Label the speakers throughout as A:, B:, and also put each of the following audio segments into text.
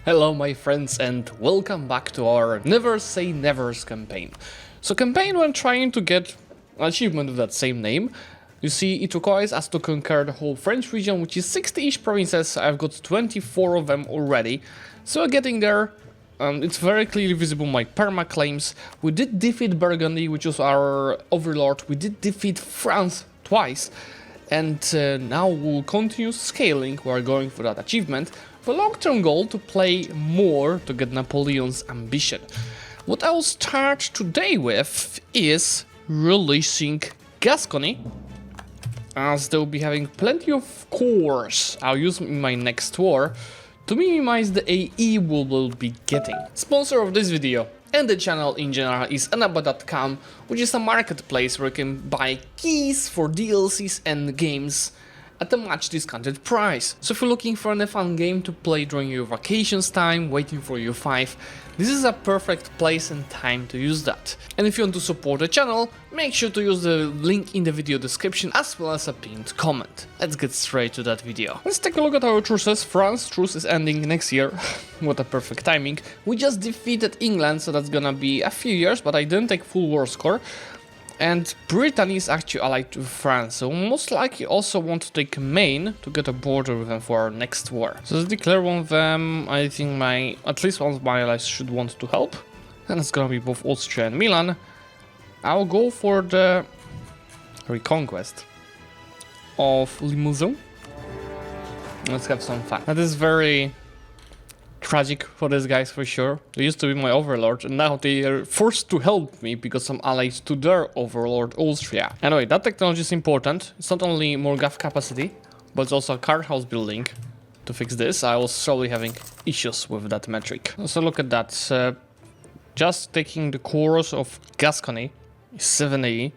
A: Hello my friends and welcome back to our Never Say Nevers campaign. So campaign when trying to get an achievement with that same name. You see, it requires us to conquer the whole French region, which is 60-ish provinces. I've got 24 of them already. So getting there, it's very clearly visible my perma claims. We did defeat Burgundy, which was our overlord. We did defeat France twice. And now we'll continue scaling. We're going for that achievement. The long-term goal to play more to get Napoleon's ambition. What I'll start today with is releasing Gascony, as they'll be having plenty of cores I'll use in my next war to minimize the AE we will be getting. Sponsor of this video and the channel in general is ENEBAGIFTS, which is a marketplace where you can buy keys for DLCs and games at a much discounted price. So if you're looking for a fun game to play during your vacations time, waiting for EU5, this is a perfect place and time to use that. And if you want to support the channel, make sure to use the link in the video description as well as a pinned comment. Let's get straight to that video. Let's take a look at our truces. France truce is ending next year. What a perfect timing. We just defeated England, so that's gonna be a few years, but I didn't take full war score. And Britain is actually allied to France, so most likely also want to take Maine to get a border with them for our next war. So let's declare one of them. I think at least one of my allies should want to help. And it's gonna be both Austria and Milan. I'll go for the reconquest of Limousin. Let's have some fun. That is very tragic for these guys for sure. They used to be my overlord and now they are forced to help me because I'm allied to their overlord Austria. Anyway, that technology is important. It's not only more GAF capacity, but it's also a card house building. To fix this, I was slowly having issues with that metric. So look at that. Just taking the cores of Gascony is 7 AE.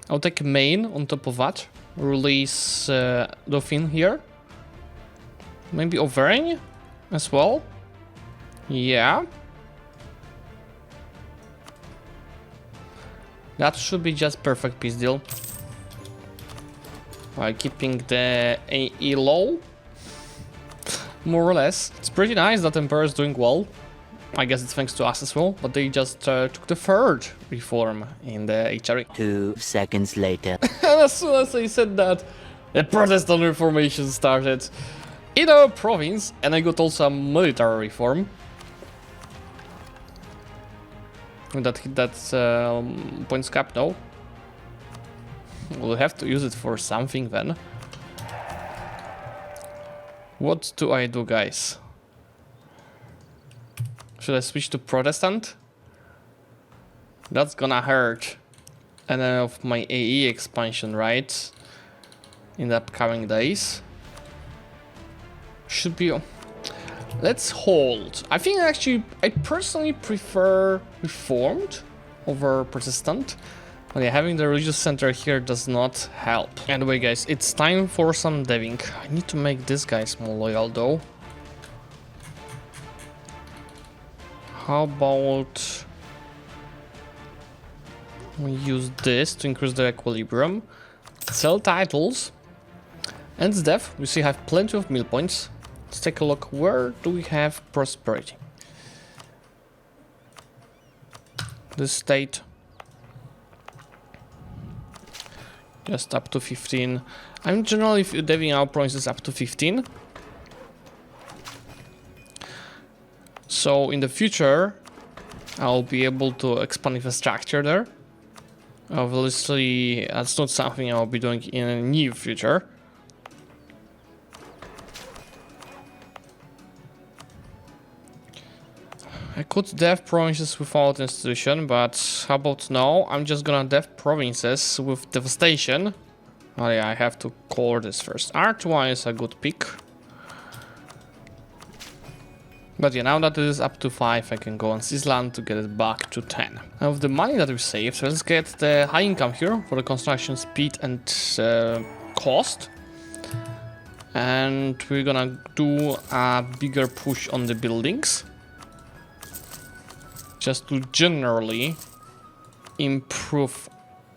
A: I'll take Maine on top of that. Release Dauphin here. Maybe Auvergne as well. Yeah. That should be just perfect peace deal. While keeping the AE low. More or less. It's pretty nice that Emperor is doing well. I guess it's thanks to us as well, but they just took the third reform in the HRE.
B: 2 seconds later.
A: And as soon as I said that, the Protestant Reformation started in our province, and I got also a military reform. That hit that points cap, no? We'll have to use it for something then. What do I do, guys? Should I switch to Protestant? That's gonna hurt. And then of my AE expansion, right? In the upcoming days. Should be. Let's hold. I think actually I personally prefer Reformed over Protestant. But yeah, having the religious center here does not help. Anyway, guys, it's time for some deving. I need to make this guys more loyal though. How about we use this to increase the equilibrium, sell titles, and dev. We see have plenty of mill points. Let's take a look. Where do we have prosperity? The state. Just up to 15. I'm generally deving our provinces up to 15. So in the future, I'll be able to expand infrastructure there. Obviously, that's not something I'll be doing in the near future. I could dev provinces without institution, but how about now? I'm just gonna dev provinces with devastation. Oh yeah, I have to core this first. Art-1 is a good pick. But yeah, now that it is up to 5, I can go on Sisland to get it back to 10. Now with the money that we saved, let's get the high income here for the construction speed and cost. And we're gonna do a bigger push on the buildings. Just to generally improve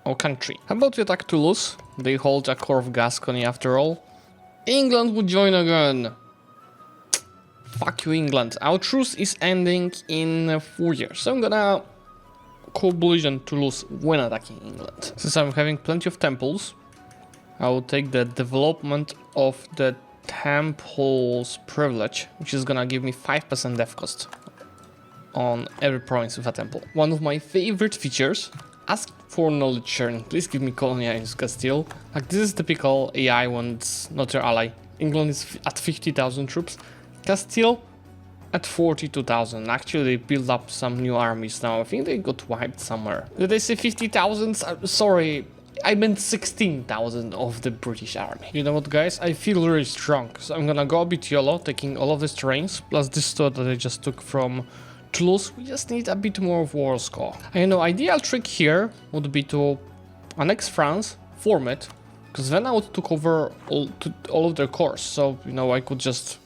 A: our country. How about we attack Toulouse? They hold a core of Gascony after all. England would join again. Fuck you, England. Our truce is ending in 4 years. So I'm gonna coalition to lose when attacking England. Since I'm having plenty of temples, I will take the development of the temples privilege, which is gonna give me 5% dev cost on every province with a temple. One of my favorite features, ask for knowledge sharing. Please give me colonize Castile. Like, this is typical AI when it's not your ally. England is at 50,000 troops. Castile at 42,000. Actually, they built up some new armies now. I think they got wiped somewhere. Did I say 50,000? Sorry, I meant 16,000 of the British army. You know what, guys? I feel really strong. So I'm gonna go a bit YOLO, taking all of these terrains, plus this store that I just took from Toulouse. We just need a bit more of war score. I know, ideal trick here would be to annex France, form it, because then I would took over all of their cores. So, you know, I could just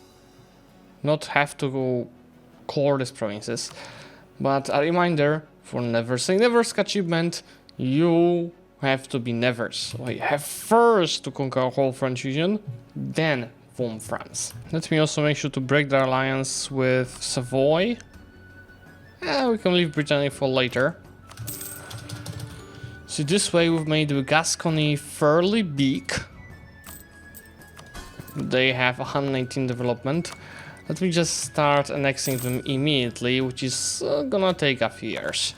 A: not have to go core these provinces. But a reminder, for Never Say Never's achievement, you have to be nevers. So I have first to conquer a whole French region, then form France. Let me also make sure to break the alliance with Savoy. We can leave Brittany for later. So this way we've made Gascony fairly big. They have 119 development. Let me just start annexing them immediately, which is gonna take a few years.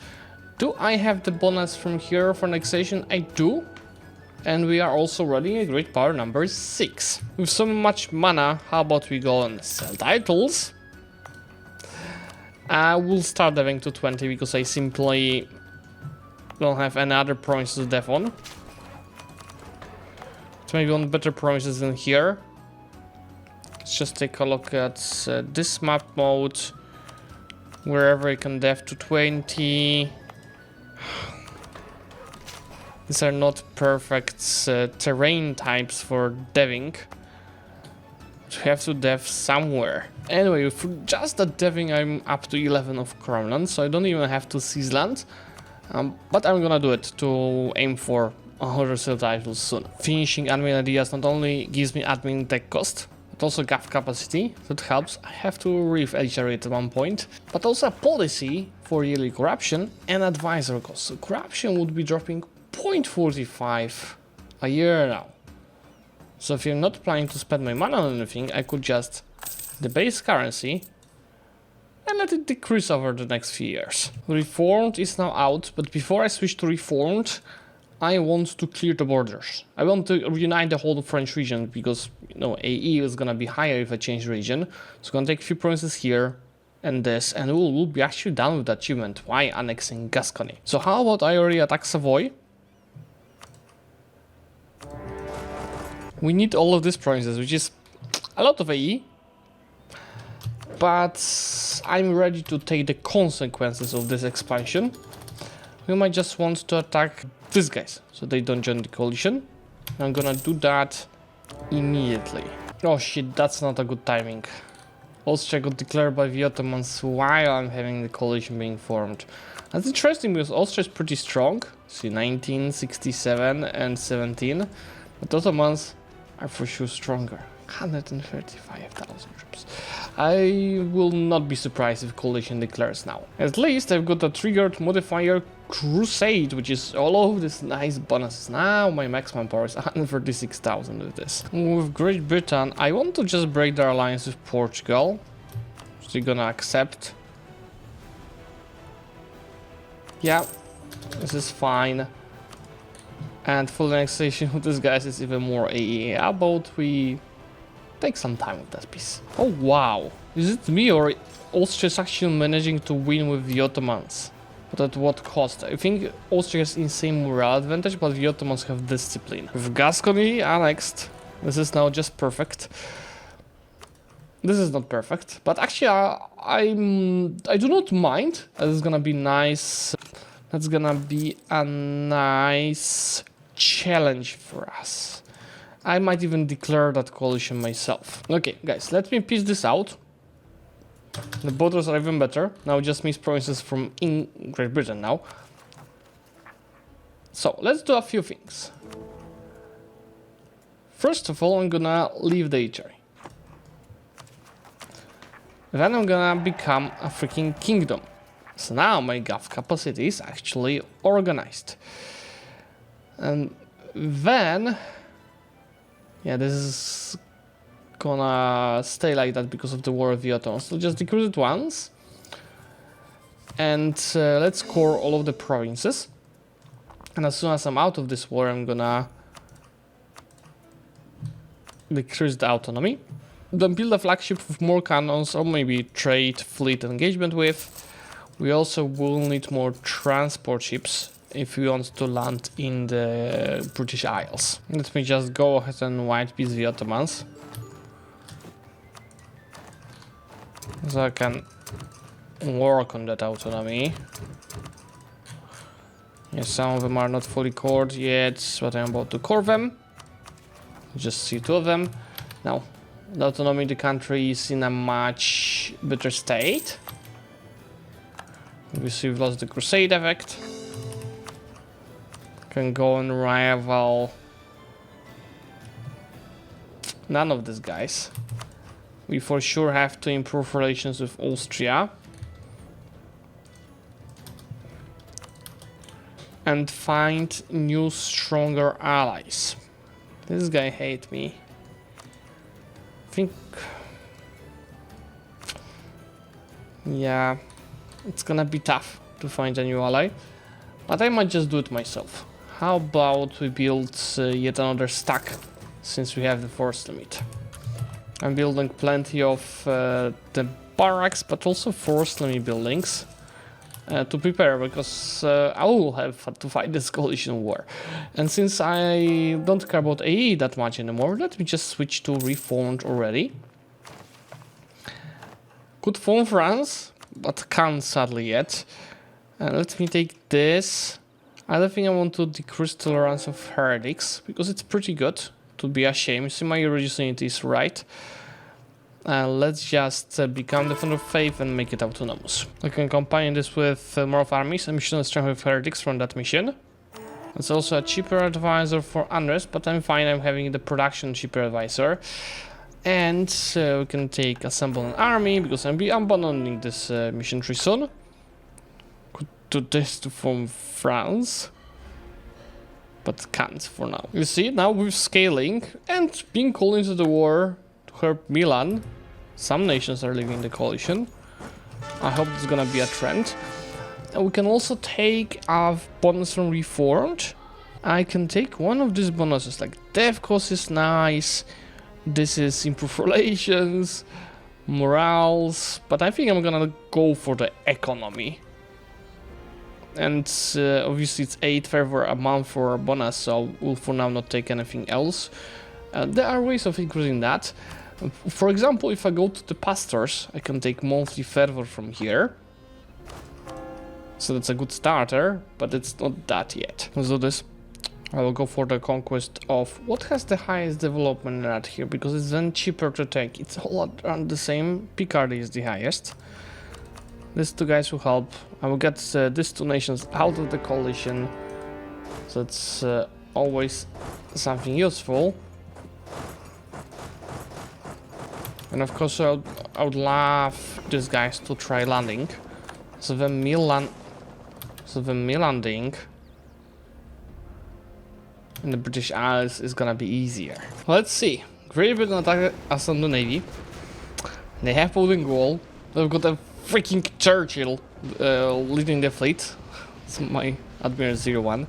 A: Do I have the bonus from here for annexation? I do. And we are also running a great power number 6. With so much mana, how about we go and sell titles? I will start deving to 20 because I simply don't have any other provinces to dev on. So maybe on better provinces than here. Let's just take a look at this map mode. Wherever I can dev to 20. These are not perfect terrain types for deving. We have to dev somewhere. Anyway, for just that deving, I'm up to 11 of Crownland, so I don't even have to seize land. But I'm gonna do it to aim for 100 sale titles soon. Finishing admin ideas not only gives me admin tech cost, but also GAF capacity. That helps. I have to re-HRA at one point. But also a policy for yearly corruption and advisor cost. So corruption would be dropping 0.45 a year now. So if you're not planning to spend my money on anything, I could just debase currency and let it decrease over the next few years. Reformed is now out, but before I switch to Reformed, I want to clear the borders. I want to reunite the whole French region because, you know, AE is gonna be higher if I change region. So I'm gonna take a few provinces here and this, and we'll be actually done with the achievement. Why annexing Gascony? So how about I already attack Savoy? We need all of these provinces, which is a lot of AE. But I'm ready to take the consequences of this expansion. We might just want to attack these guys, so they don't join the coalition. I'm gonna do that immediately. Oh shit, that's not a good timing. Austria got declared by the Ottomans while I'm having the coalition being formed. That's interesting because Austria is pretty strong. See, 19, 67 and 17. But Ottomans are for sure stronger. 135,000 troops. I will not be surprised if coalition declares now. At least I've got a triggered modifier crusade, which is all of these nice bonuses. Now my maximum power is 136,000 with this. With Great Britain, I want to just break their alliance with Portugal. So they're gonna accept. Yeah, this is fine. And full annexation with these guys is even more AE. How about we take some time with that piece? Oh wow, is it me or Austria is actually managing to win with the Ottomans? But at what cost? I think Austria has insane morale advantage, but the Ottomans have discipline. With Gascony annexed, this is now just perfect. This is not perfect, but actually I do not mind. That is gonna be nice. That's gonna be a nice challenge for us. I might even declare that coalition myself. Okay, guys, let me piece this out. The borders are even better. Now just mix provinces from Great Britain now. So let's do a few things. First of all, I'm gonna leave the HRA. then I'm gonna become a freaking kingdom. So now my gov capacity is actually organized. And then, yeah, this is gonna stay like that because of the war of the Ottomans. So just decrease it once. And let's core all of the provinces. And as soon as I'm out of this war, I'm gonna decrease the autonomy. Then build a flagship with more cannons, or maybe trade fleet engagement with. We also will need more transport ships if we want to land in the British Isles. Let me just go ahead and white piece the Ottomans. So I can work on that autonomy. Yes, some of them are not fully cored yet, but I'm about to core them. Just see 2 of them. Now, the autonomy of the country is in a much better state. Obviously, we've lost the crusade effect. Can go and rival none of these guys. We for sure have to improve relations with Austria. And find new, stronger allies. This guy hates me. I think... yeah, it's gonna be tough to find a new ally. But I might just do it myself. How about we build yet another stack, since we have the force limit. I'm building plenty of the barracks, but also force limit buildings. To prepare, because I will have to fight this coalition war. And since I don't care about AE that much anymore, let me just switch to reformed already. Could form France, but can't sadly yet. Let me take this. I don't think I want to decrease tolerance of heretics, because it's pretty good. To be a shame. You see, my religious unity is right. Let's just become Defender of Faith and make it autonomous. I can combine this with more of armies. A mission strength with heretics from that mission. It's also a cheaper advisor for unrest, but I'm fine. I'm having the production cheaper advisor. And we can take assemble an army, because I'm abandoning this mission tree soon. Could do this to form France, but can't for now. You see, now with scaling and being called into the war to help Milan, some nations are leaving the coalition. I hope it's gonna be a trend. And we can also take a bonus from Reformed. I can take one of these bonuses, like death cost is nice. This is improve relations, morals, but I think I'm gonna go for the economy. And obviously it's 8 favor a month for a bonus, so we'll for now not take anything else. There are ways of increasing that. For example, if I go to the pastors, I can take monthly fervor from here. So that's a good starter, but it's not that yet. Let's do this. I will go for the conquest of what has the highest development rate here, because it's then cheaper to take. It's all around the same. Picardy is the highest. These 2 guys will help. I will get these 2 nations out of the coalition. So it's always something useful. And of course, I would love these guys to try landing. So the Milan landing in the British Isles is gonna be easier. Let's see. Great Britain attack us on the navy. They have wooden wall. They've got a freaking Churchill leading the fleet. It's my Admiral 01.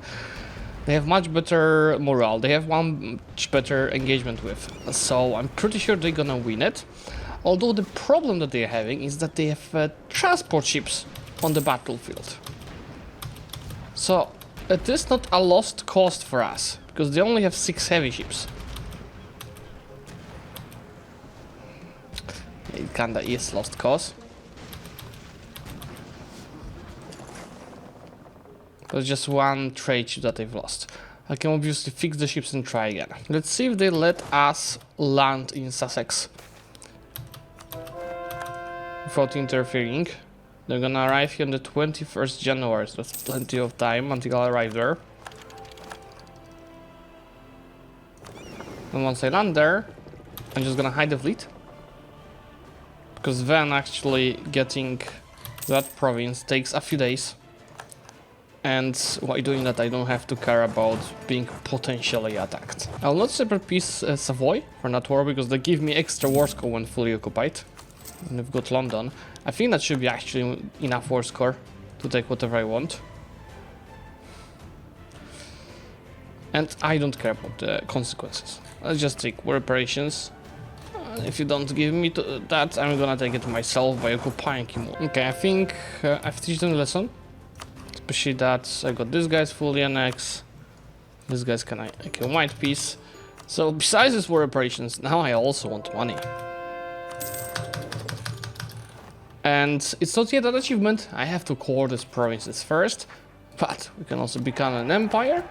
A: They have much better morale. They have much better engagement with. So I'm pretty sure they're gonna win it. Although the problem that they're having is that they have transport ships on the battlefield. So it is not a lost cost for us, because they only have 6 heavy ships. It kinda is lost cause. There's just 1 trade ship that they've lost. I can obviously fix the ships and try again. Let's see if they let us land in Sussex without interfering. They're gonna arrive here on the 21st January, so that's plenty of time until I arrive there. And once I land there, I'm just gonna hide the fleet. because then actually getting that province takes a few days. And while doing that, I don't have to care about being potentially attacked. I'll not separate peace Savoy for that war, because they give me extra war score when fully occupied. And we've got London. I think that should be actually enough war score to take whatever I want. And I don't care about the consequences. Let's just take war reparations. If you don't give me that, I'm gonna take it myself by occupying him. Okay, I think I've teach them a lesson. Especially that I got this guy's fully annexed. This guy's can white peace. So besides this war reparations, now I also want money. And it's not yet an achievement. I have to core these provinces first. But we can also become an empire.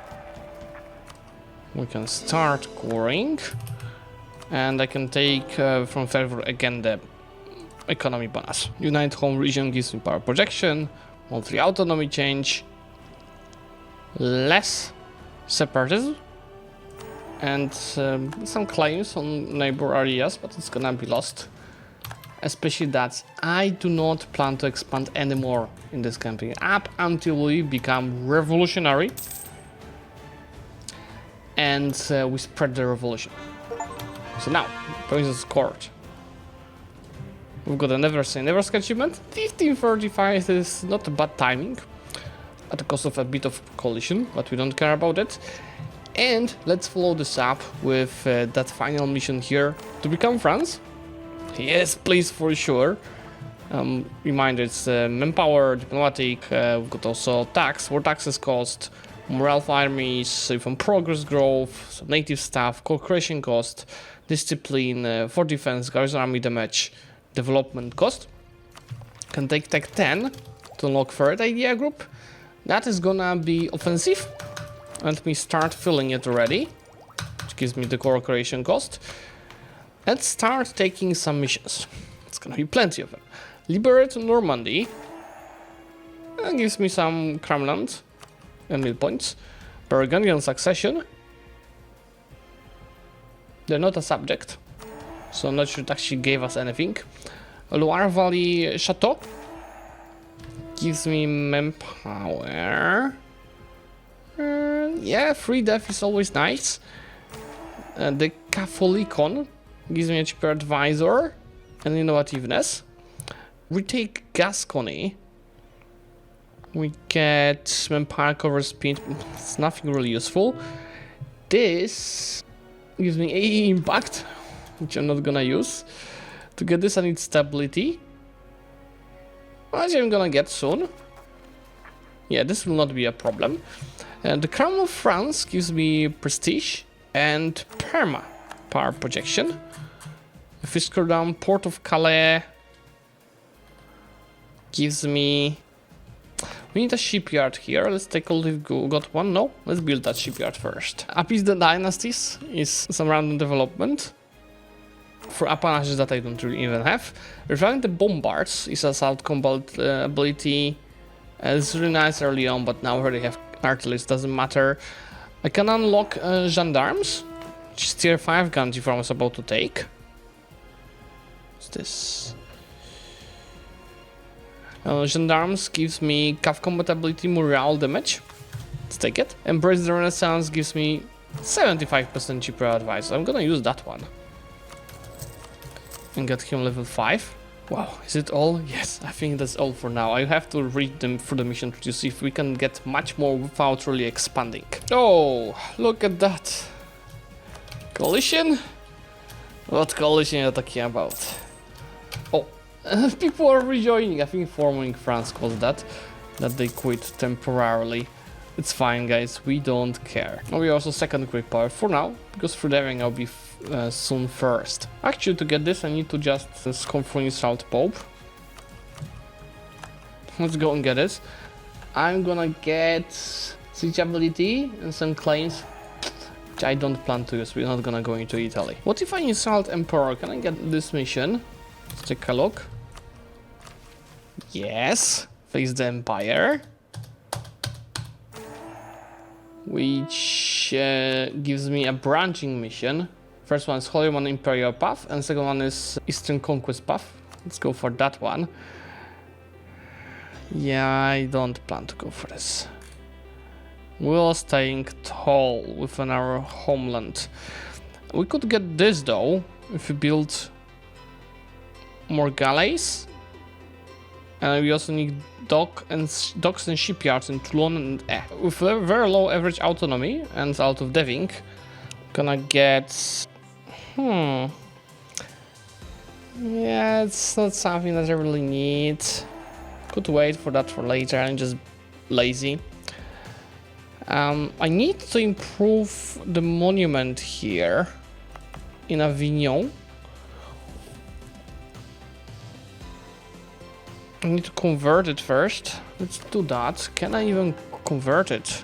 A: We can start coring. And I can take from favor again the economy bonus. Unite home region gives me power projection. Monthly autonomy change, less separatism, and some claims on neighbor areas, but it's gonna be lost. Especially that I do not plan to expand anymore in this campaign up until we become revolutionary and we spread the revolution. So now, Princess Court. We've got a Never Say Never achievement. 1535 is not a bad timing, at the cost of a bit of coalition, but we don't care about it. And let's follow this up with that final mission here to become France. Yes, please, for sure. Reminder, it's manpower, diplomatic, we've got also tax, war taxes cost, morale of armies, from progress growth, some native staff, co-creation cost, discipline, for defense, garrison army damage, development cost. Can take tech 10 to unlock third idea group. That is gonna be offensive. Let me start filling it already, which gives me the core creation cost. Let's start taking some missions. It's gonna be plenty of them. Liberate Normandy. That gives me some Cramland and mill points. Burgundian succession. They're not a subject, so I'm not sure it actually gave us anything. Loire Valley Chateau gives me manpower. Yeah, free death is always nice. The Catholicon gives me a cheaper advisor and innovativeness. We take Gascony. We get manpower cover speed. It's nothing really useful. This gives me AE impact, which I'm not gonna use. To get this I need stability, which I'm gonna get soon. Yeah, this will not be a problem. And the Crown of France gives me prestige and perma power projection. If we scroll down, Port of Calais gives me... We need a shipyard here. Let's take a look if we got one. No, let's build that shipyard first. Appease the dynasties is some random development for appanages that I don't really even have. Reviving the bombards is assault combat ability. It's really nice early on, but now I already have artillery, doesn't matter. I can unlock gendarmes, which is tier 5 gun I was about to take. What's this? Gendarmes gives me CAF combat ability, morale damage. Let's take it. Embrace the Renaissance gives me 75% cheaper advice. I'm gonna use that one. And get him level 5. Wow, is it all? Yes, I think that's all for now. I have to read them through the mission to see if we can get much more without really expanding. Oh, look at that. Coalition? What coalition are you talking about? Oh, people are rejoining. I think forming France caused that they quit temporarily. It's fine, guys, we don't care. We are also second Greek power for now, because for daring I'll be soon first. Actually, to get this I need to just confront Salt Pope. Let's go and get it. I'm gonna get siege ability and some claims, which I don't plan to use. We're not gonna go into Italy. What if I insult Emperor? Can I get this mission? Let's take a look. Yes, face the Empire, which gives me a branching mission. First one is Holy Roman Imperial Path, and second one is Eastern Conquest Path. Let's go for that one. Yeah, I don't plan to go for this. We're staying tall within our homeland. We could get this though, if we build more galleys. And we also need docks and shipyards in Toulon and with a very low average autonomy and out of deving, gonna get... Yeah, it's not something that I really need. Could wait for that for later, I'm just lazy. I need to improve the monument here in Avignon. I need to convert it first. Let's do that. Can I even convert it?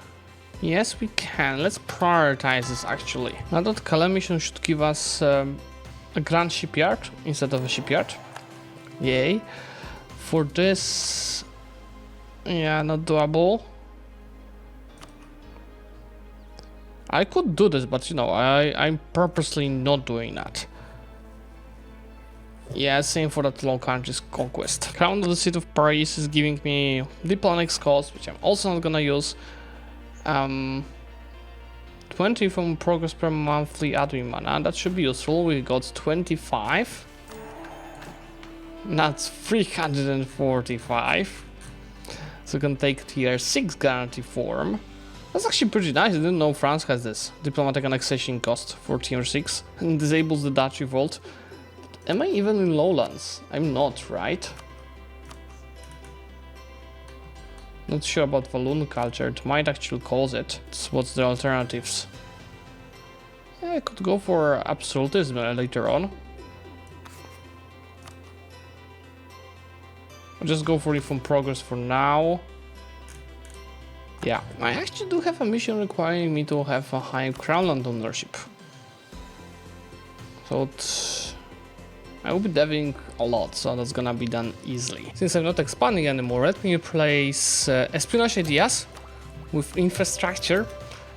A: Yes, we can. Let's prioritize this actually. Now that Calamission should give us a grand shipyard instead of a shipyard. Yay. For this, yeah, not doable. I could do this, but you know, I'm purposely not doing that. Yeah, same for that Low Countries conquest. Crown of the City of Paris is giving me diplomatic cost, which I'm also not gonna use. 20 from progress per monthly admin mana, that should be useful. We got 25. That's 345. So we can take tier 6 guarantee form. That's actually pretty nice. I didn't know France has this. Diplomatic annexation cost for tier 6 and disables the Dutch revolt. Am I even in lowlands? I'm not, right? Not sure about Walloon culture. It might actually cause it. So what's the alternatives? Yeah, I could go for absolutism later on. I'll just go for reform progress for now. Yeah, I actually do have a mission requiring me to have a high crown land ownership. So I will be deving a lot, so that's gonna be done easily. Since I'm not expanding anymore, let me replace espionage ideas with infrastructure,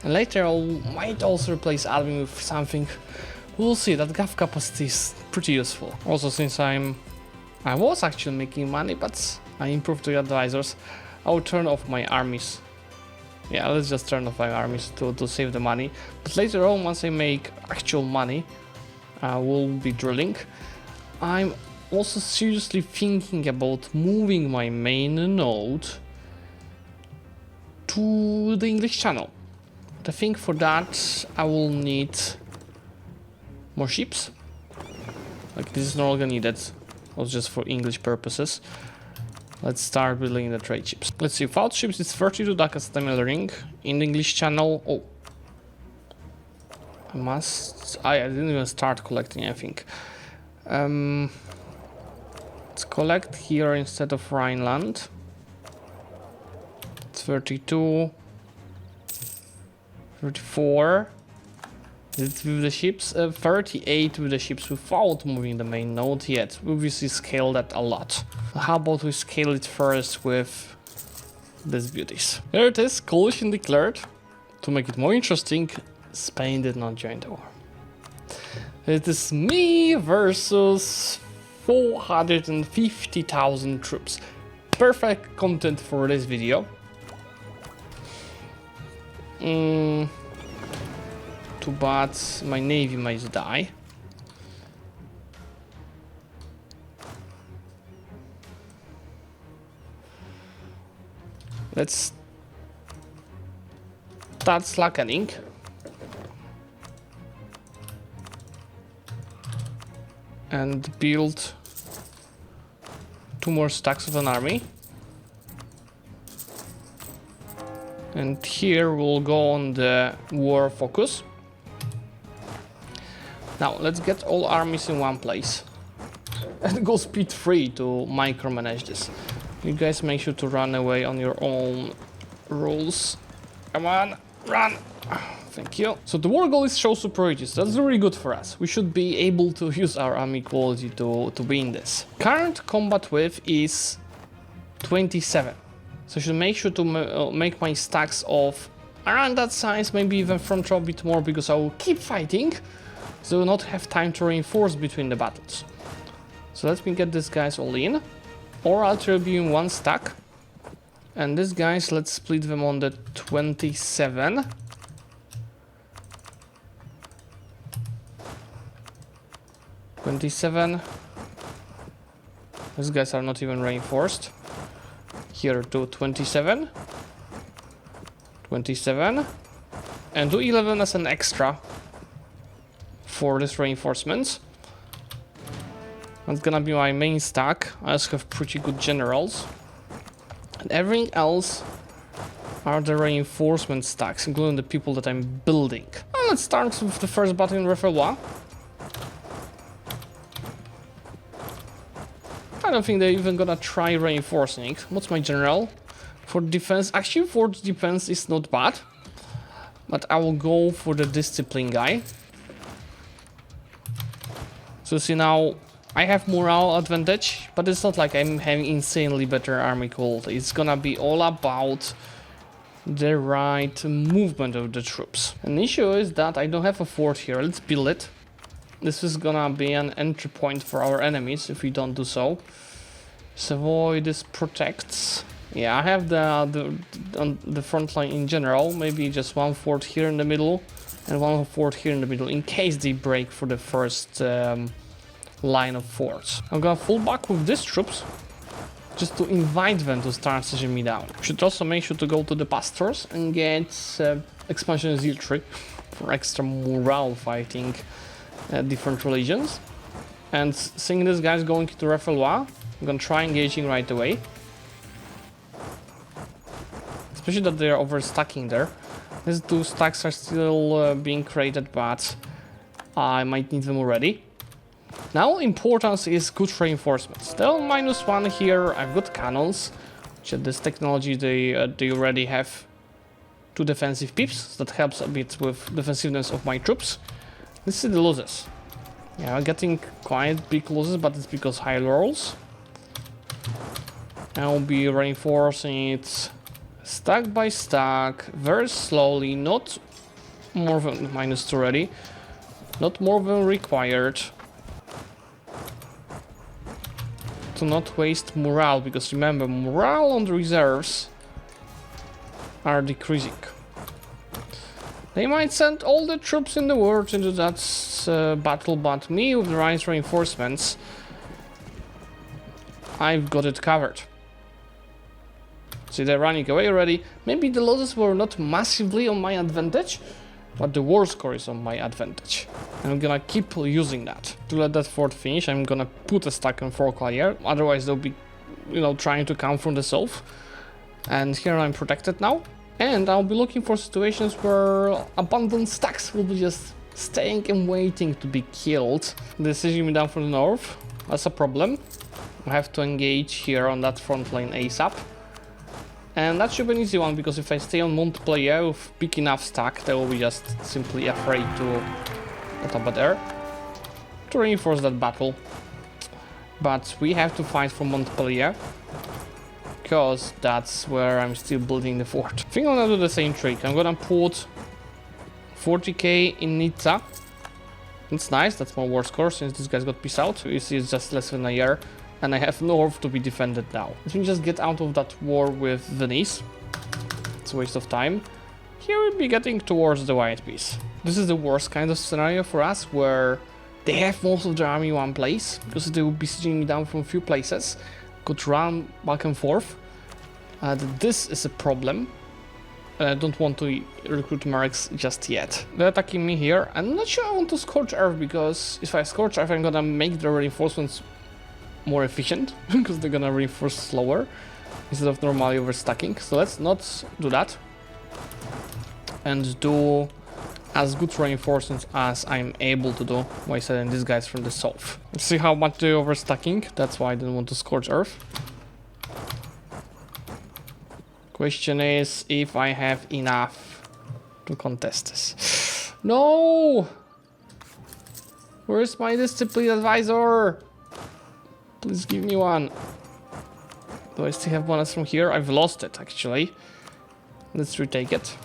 A: and later I might also replace admin with something. We'll see. That gov capacity is pretty useful. Also, since I was actually making money, but I improved the advisors, I'll turn off my armies. Yeah, let's just turn off my armies to save the money. But later on, once I make actual money, we'll be drilling. I'm also seriously thinking about moving my main node to the English Channel. But I think for that I will need more ships. Like, this is no longer needed. It was just for English purposes. Let's start building the trade ships. Let's see, without ships it's 32 ducats a ring in the English Channel. Oh, I didn't even start collecting, I think. Let's collect here instead of Rhineland. It's 32, 34. Is it with the ships? 38 with the ships without moving the main node yet. We obviously scale that a lot. How about we scale it first with these beauties? There it is, coalition declared. To make it more interesting, Spain did not join the war. It is me versus 450,000 troops. Perfect content for this video. Too bad my navy might die. Let's start slackening. And build 2 more stacks of an army. And here we'll go on the war focus. Now let's get all armies in one place. And go speed 3 to micromanage this. You guys make sure to run away on your own rules. Come on, run! Thank you. So the war goal is show superiority, so that's really good for us. We should be able to use our army quality to win this. Current combat width is 27. So I should make sure to make my stacks of around that size, maybe even front row a bit more, because I will keep fighting, so I will not have time to reinforce between the battles. So let me get these guys all in. Or I'll tribune one stack. And these guys, let's split them on the 27. These guys are not even reinforced. Here to 27. 27. And do 11 as an extra for this reinforcements. That's gonna be my main stack. I also have pretty good generals. And everything else are the reinforcement stacks, including the people that I'm building. Well, let's start with the first battle in Refelwa. I don't think they're even gonna try reinforcing. What's my general? For defense, actually for defense is not bad. But I will go for the discipline guy. So see now, I have morale advantage, but it's not like I'm having insanely better army quality. It's gonna be all about the right movement of the troops. An issue is that I don't have a fort here. Let's build it. This is gonna be an entry point for our enemies if we don't do so. Savoy, this protects. Yeah, I have on the front line in general. Maybe just one fort here in the middle and one fort here in the middle in case they break for the first line of forts. I'm gonna fall back with these troops just to invite them to start sieging me down. Should also make sure to go to the pastors and get expansion zeal tree for extra morale fighting different religions. And seeing these guys going to Refelwa, I'm gonna try engaging right away. Especially that they're overstacking there. These two stacks are still being created, but I might need them already. Now importance is good reinforcements. They're on -1 here. I've got cannons, which at this technology they already have 2 defensive pips. So that helps a bit with defensiveness of my troops. This is the losses. Yeah, I'm getting quite big losses, but it's because high rolls. I'll be reinforcing it stack by stack, very slowly, not more than -2 already, not more than required. To not waste morale, because remember, morale on the reserves are decreasing. They might send all the troops in the world into that battle, but me with the right reinforcements, I've got it covered. See, they're running away already. Maybe the losses were not massively on my advantage, but the war score is on my advantage. And I'm gonna keep using that. To let that fort finish, I'm gonna put a stack on Forkla here, otherwise they'll be, trying to come from the south. And here I'm protected now. And I'll be looking for situations where abandoned stacks will be just staying and waiting to be killed. They're sieging me down from the north. That's a problem. I have to engage here on that front line ASAP. And that should be an easy one, because if I stay on Montpellier with big enough stack, they will be just simply afraid to get up there to reinforce that battle. But we have to fight for Montpellier, because that's where I'm still building the fort. I think I'm gonna do the same trick. I'm gonna put 40k in Nizza. That's nice, that's my war score since this guy's got peace out. You see, it's just less than a year. And I have north to be defended now. Let me just get out of that war with Venice. It's a waste of time. Here we'll be getting towards the White Peace. This is the worst kind of scenario for us, where they have most of their army in one place, because they will be sieging me down from a few places. Could run back and forth. This is a problem. I don't want to recruit mercs just yet. They're attacking me here. I'm not sure I want to Scorch Earth, because if I Scorch Earth, I'm gonna make the reinforcements more efficient, because they're gonna reinforce slower instead of normally overstacking. So let's not do that and do as good reinforcements as I'm able to do by sending these guys from the south. Let's see how much they're overstacking. That's why I didn't want to Scorch Earth. Question is if I have enough to contest this. No! Where's my discipline advisor? Please give me one. Do I still have bonus from here? I've lost it, actually. Let's retake it.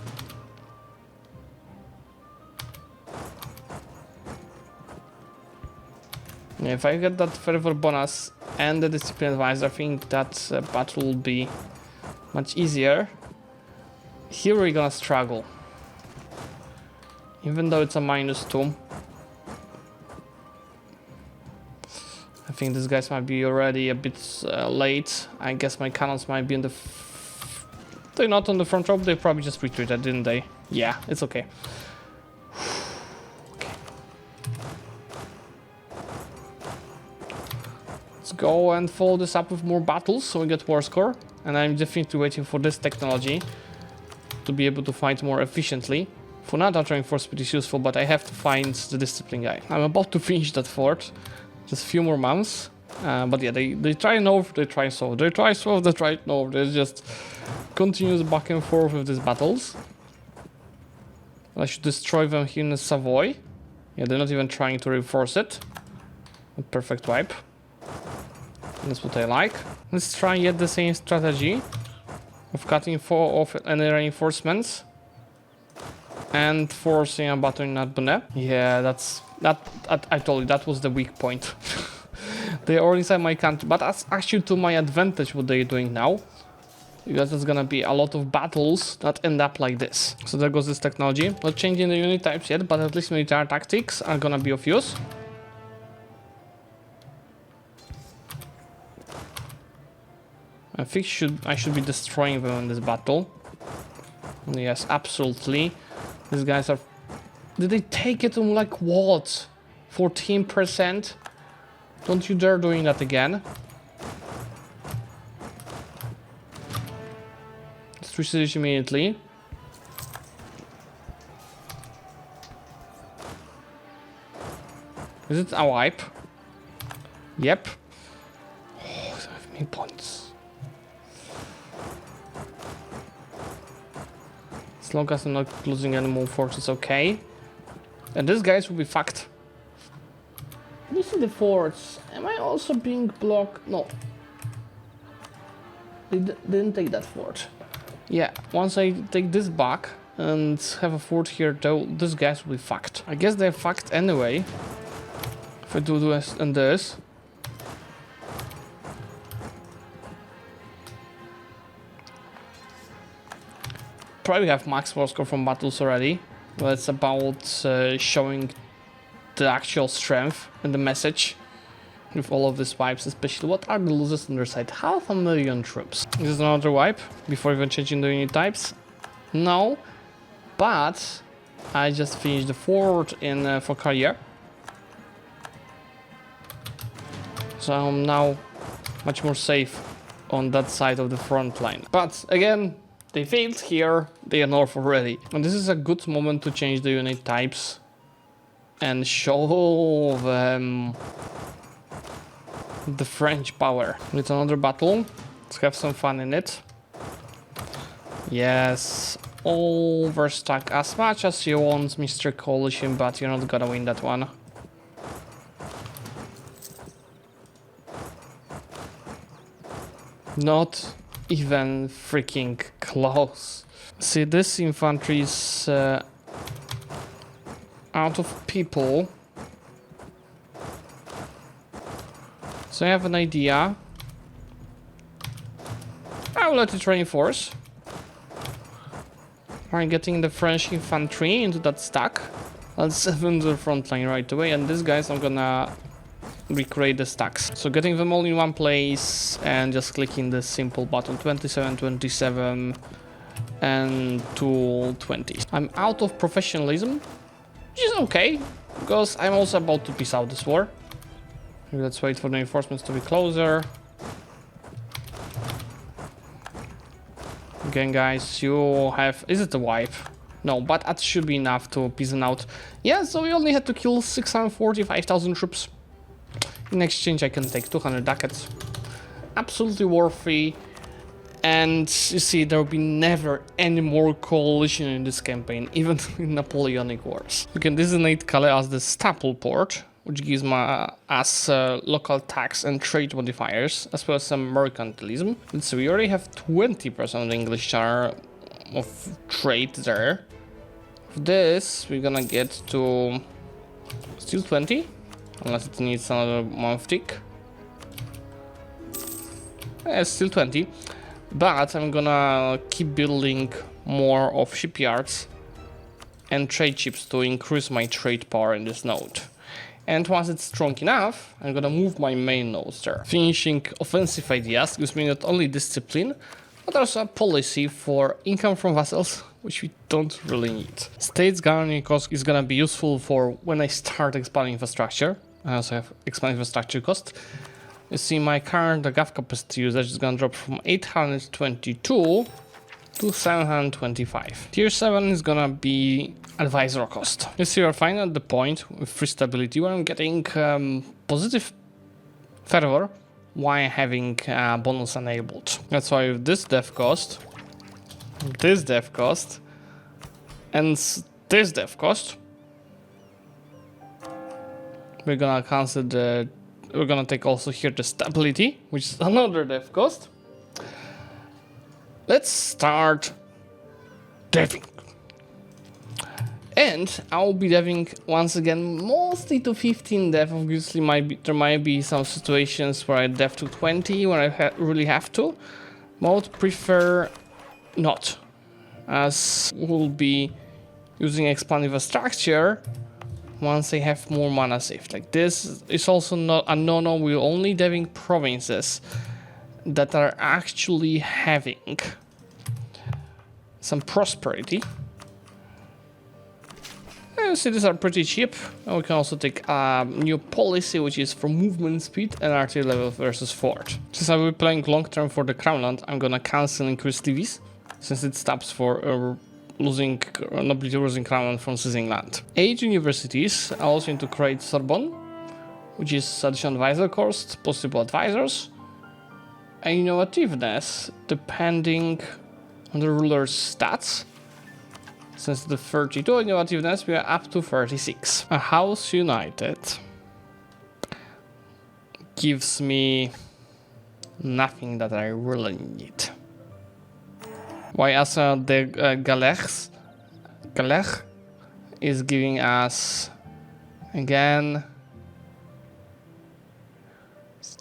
A: If I get that fervor bonus and the discipline advisor, I think that battle will be much easier. Here we're gonna struggle. Even though it's a -2. I think these guys might be already a bit late. I guess my cannons might be in the... They're not on the front row, they probably just retreated, didn't they? Yeah, it's okay. Let's go and follow this up with more battles so we get war score. And I'm definitely waiting for this technology to be able to fight more efficiently. For now, that training force speed is useful, but I have to find the discipline guy. I'm about to finish that fort. Just a few more months. But yeah, they try north, they try south, they try south, they try north. There's just continuous back and forth with these battles. I should destroy them here in Savoy. Yeah, they're not even trying to reinforce it. A perfect wipe. That's what I like. Let's try yet the same strategy of cutting off any reinforcements and forcing a battle in Arbonne. Yeah, that I told you that was the weak point. They are inside my country, but that's actually to my advantage what they're doing now, because there's gonna be a lot of battles that end up like this. So there goes this technology. Not changing the unit types yet, but at least military tactics are gonna be of use. I think I should be destroying them in this battle. Yes, absolutely. These guys are... Did they take it on like what? 14%? Don't you dare doing that again. Let's research immediately. Is it a wipe? Yep. Oh, 5 points. As long as I'm not losing any more forces, okay. And these guys will be fucked. You see the forts. Am I also being blocked? No. They didn't take that fort. Yeah, once I take this back and have a fort here, though, these guys will be fucked. I guess they're fucked anyway. If I do this and this. Probably have max war score from battles already. But it's about showing the actual strength and the message with all of these wipes, especially. What are the losers on their side? 500,000 troops. Is this another wipe before even changing the unit types? No, but I just finished the fort in Focalia, so I'm now much more safe on that side of the front line. But again, they failed here, they are north already. And this is a good moment to change the unit types and show them the French power. It's another battle. Let's have some fun in it. Yes, overstack as much as you want, Mr. Coalition, but you're not gonna win that one. Not even freaking close. See, this infantry is out of people. So I have an idea. I will let it reinforce. I'm getting the French infantry into that stack. I'll set them to the front line right away, and these guys I'm gonna recreate the stacks. So getting them all in one place and just clicking the simple button 27, 27 and 220. I'm out of professionalism, which is okay, because I'm also about to peace out this war. Let's wait for the reinforcements to be closer. Again, guys, you have... Is it a wipe? No, but that should be enough to peace them out. Yeah, so we only had to kill 645,000 troops. In exchange, I can take 200 ducats. Absolutely worthy. And you see, there will be never any more coalition in this campaign, even in Napoleonic Wars. You can designate Calais as the staple port, which gives us local tax and trade modifiers, as well as some mercantilism. Let's see, we already have 20% of the English share of trade there. With this, we're gonna get to still 20. unless it needs another month tick. It's still 20, but I'm gonna keep building more of shipyards and trade ships to increase my trade power in this node. And once it's strong enough, I'm gonna move my main nodes there. Finishing offensive ideas gives me not only discipline, but also a policy for income from vassals, which we don't really need. States governing cost is gonna be useful for when I start expanding infrastructure. I also have expanding infrastructure cost. You see my current gov capacity usage is gonna drop from 822 to 725. Tier 7 is gonna be advisor cost. You see we're finally at the point with free stability where I'm getting positive fervor while having bonus enabled. That's why with this dev cost, and this dev cost, we're gonna cancel the, we're gonna take also here the stability, which is another dev cost. Let's start deving. And I'll be deving once again mostly to 15 dev. Obviously there might be some situations where I dev to 20 when I really have to. But I would prefer not, as we'll be using expand infrastructure once I have more mana saved. Like this is also not a no-no. We're only deving provinces that are actually having some prosperity. You see, these are pretty cheap. And we can also take a new policy, which is for movement speed and artillery level versus fort. Since I will be playing long term for the Crown Land, I'm gonna cancel increased TVs, since it stops for losing nobility losing Crown Land from seizing land. 8 universities. I also need to create Sorbonne, which is additional advisor cost, possible advisors, and innovativeness depending on the ruler's stats. Since the 32 innovativeness, we are up to 36. A house united gives me nothing that I really need. Why also the Galech is giving us again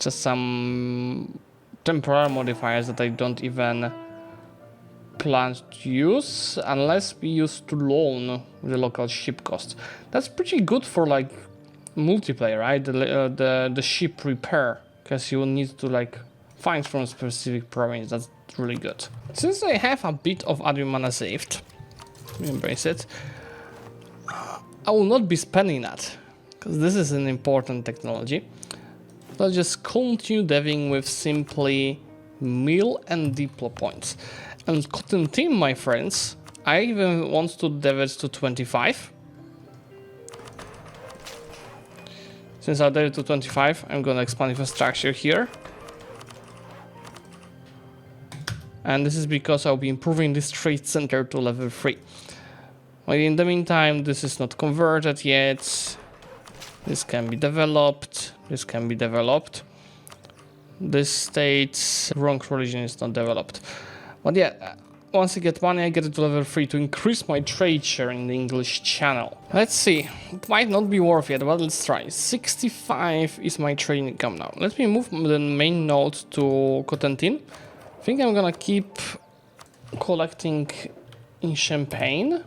A: just some temporary modifiers that I don't even plan to use unless we use to loan the local ship cost. That's pretty good for like multiplayer, right? The ship repair, because you will need to like find from a specific province. That's really good. Since I have a bit of admin mana saved, embrace it, I will not be spending that because this is an important technology. So I'll just continue deving with simply mill and deplo points. And cotton team, my friends, I even want to dev it to 25. Since I dev it to 25, I'm gonna expand infrastructure here. And this is because I'll be improving this trade center to level 3. But in the meantime, this is not converted yet. This can be developed. This can be developed. This state's wrong religion is not developed. But yeah, once I get money, I get it to level 3 to increase my trade share in the English channel. Let's see. It might not be worth it, but let's try. 65 is my trade income now. Let me move the main node to Cotentin. I think I'm gonna keep collecting in Champagne.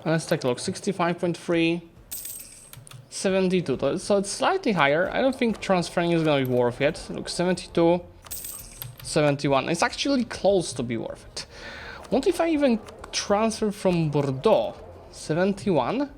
A: Let's take a look. 65.3, 72. So it's slightly higher. I don't think transferring is gonna be worth it. Look, 72. 71. It's actually close to be worth it. What if I even transfer from Bordeaux? 71.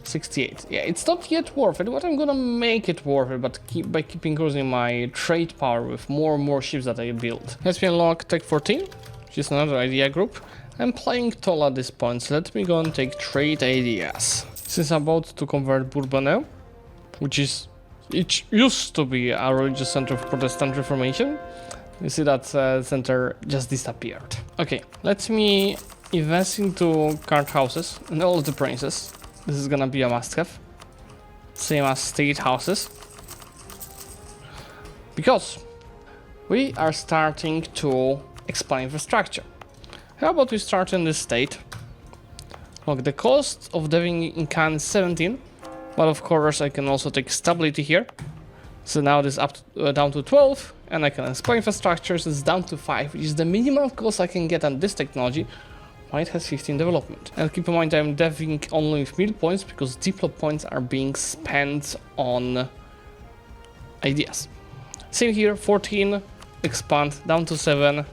A: 68. Yeah, it's not yet worth it, but I'm gonna make it worth it, but by keeping increasing my trade power with more and more ships that I build. Let's unlock Tech 14, which is another idea group. I'm playing Toll at this point, so let me go and take trade ideas. Since I'm about to convert Bourbonnais, which is it used to be a religious center of Protestant Reformation. You see that center just disappeared. Okay, let me invest into card houses and all of the princes. This is gonna be a must-have. Same as state houses. Because we are starting to expand infrastructure. How about we start in this state? Look, the cost of deving in Can is 17, but of course I can also take stability here. So now this up to, down to 12, and I can expand infrastructure, so it's down to 5, which is the minimal cost I can get on this technology. Why it has 15 development. And keep in mind I'm deving only with mill points because diplo points are being spent on ideas. Same here, 14, expand down to 7,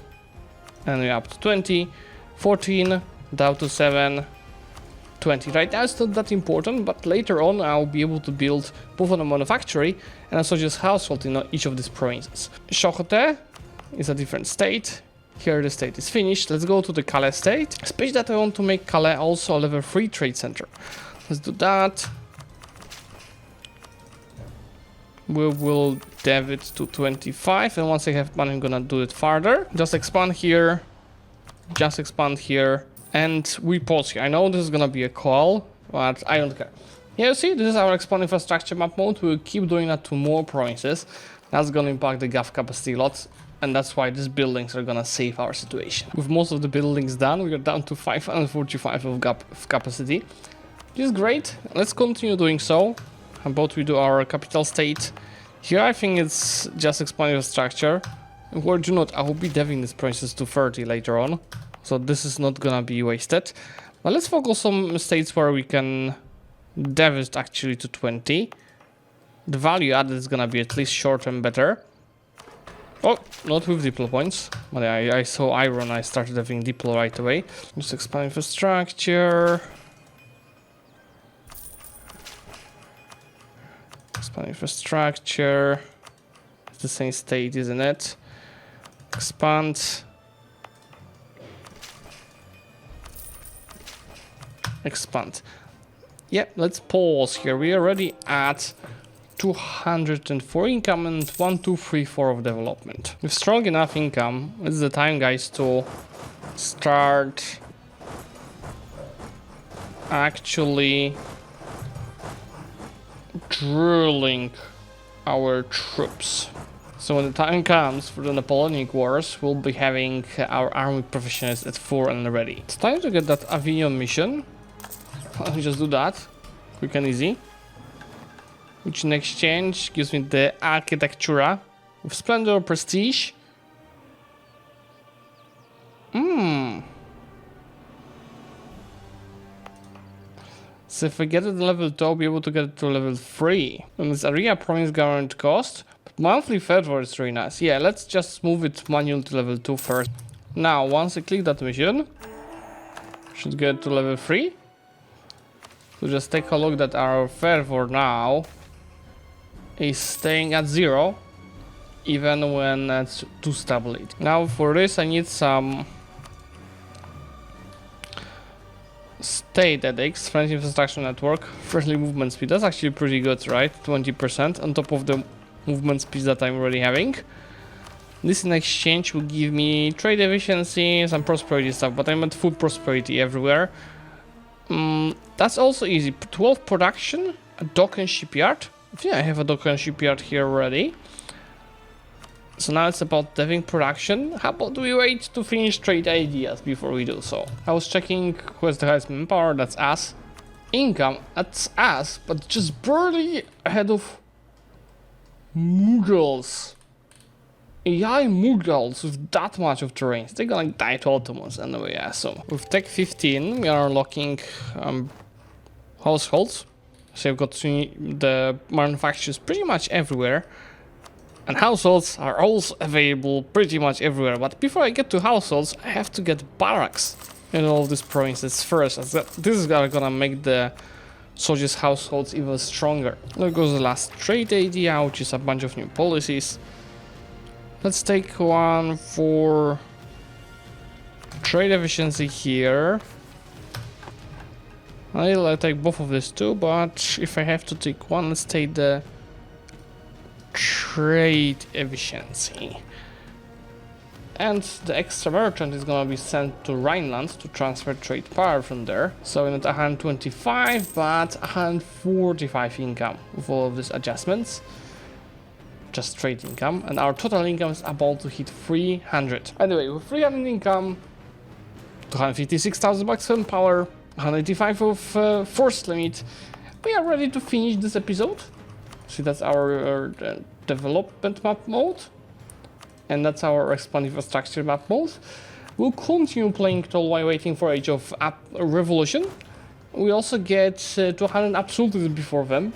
A: and we're up to 20, 14, down to 7, 20. Right now it's not that important, but later on I'll be able to build both on a manufactory and also just household in each of these provinces. Sochote is a different state. Here the state is finished. Let's go to the Calais state. Especially that I want to make Calais also a level 3 trade center. Let's do that. We will dev it to 25, and once I have money I'm gonna do it further. Just expand here. Just expand here. And we pause here. I know this is gonna be a call, but I don't care. Yeah, you see, this is our expand infrastructure map mode. We'll keep doing that to more provinces. That's gonna impact the gov capacity lots, and that's why these buildings are gonna save our situation. With most of the buildings done, we are down to 545 of capacity, which is great. Let's continue doing so. How about we do our capital state? Here I think it's just expand infrastructure. Or do not, I will be deving this process to 30 later on. So this is not gonna be wasted. But let's focus on states where we can dev it actually to 20. The value added is gonna be at least short and better. Oh, not with diplo points. But I saw iron, I started having diplo right away. Just expand infrastructure. Expand infrastructure. It's the same state, isn't it? Expand. Expand. Yeah, let's pause here. We are already at 204 income and 1, 2, 3, 4 of development. With strong enough income, it's the time, guys, to start actually drilling our troops. So when the time comes for the Napoleonic Wars, we'll be having our army professionals at 4 and ready. It's time to get that Avignon mission. Let me just do that, quick and easy. Which in exchange gives me the Architectura with Splendor, Prestige. So if I get it to level 2, I'll be able to get it to level 3. And this area promise guaranteed cost. But monthly favor is really nice. Yeah, let's just move it manually to level 2 first. Now, once I click that mission, should get to level 3. So just take a look that our fervor now is staying at 0, even when it's too stable. Now for this I need some state edicts, French infrastructure network, friendly movement speed. That's actually pretty good, right? 20% on top of the movement speed that I'm already having. This in exchange will give me trade efficiency, some prosperity stuff, but I'm at full prosperity everywhere. That's also easy. 12 production, a dock and shipyard. Yeah, I have a dock and shipyard here already. So now it's about deving production. How about we wait to finish trade ideas before we do so? I was checking who has the highest manpower, that's us. Income, that's us, but just barely ahead of Mughals. AI Mughals with that much of terrain. They're gonna die to Ottomans anyway, yeah, so. With Tech 15, we are unlocking households. So you've got the manufacturers pretty much everywhere. And households are also available pretty much everywhere. But before I get to households, I have to get barracks in all of these provinces first. As this is gonna make the soldiers' households even stronger. There goes the last trade idea, which is a bunch of new policies. Let's take one for trade efficiency here. I'll take both of these too, but if I have to take one, let's take the trade efficiency. And the extra merchant is gonna be sent to Rhineland to transfer trade power from there. So in at 125, but 145 income with all of these adjustments. Just trade income, and our total income is about to hit 300. Anyway, with 300 income, 256,000 bucks in power, 185 of force limit. We are ready to finish this episode. See, that's our development map mode. And that's our expand infrastructure map mode. We'll continue playing it all while waiting for Age of Revolution. We also get 200 absolutes before them.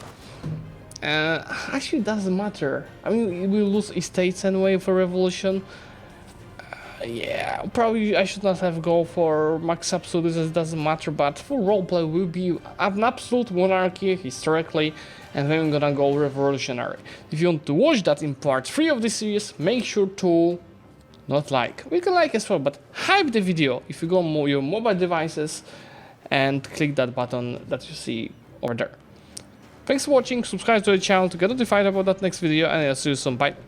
A: Actually, it doesn't matter. I mean, we lose estates anyway for Revolution. Yeah, probably I should not have go for max absolutes, it doesn't matter, but for roleplay we'll be an absolute monarchy historically, and then we're gonna go revolutionary. If you want to watch that in part 3 of this series, make sure to not like. We can like as well, but hype the video if you go on your mobile devices and click that button that you see over there. Thanks for watching, subscribe to the channel to get notified about that next video, and I'll see you soon, bye.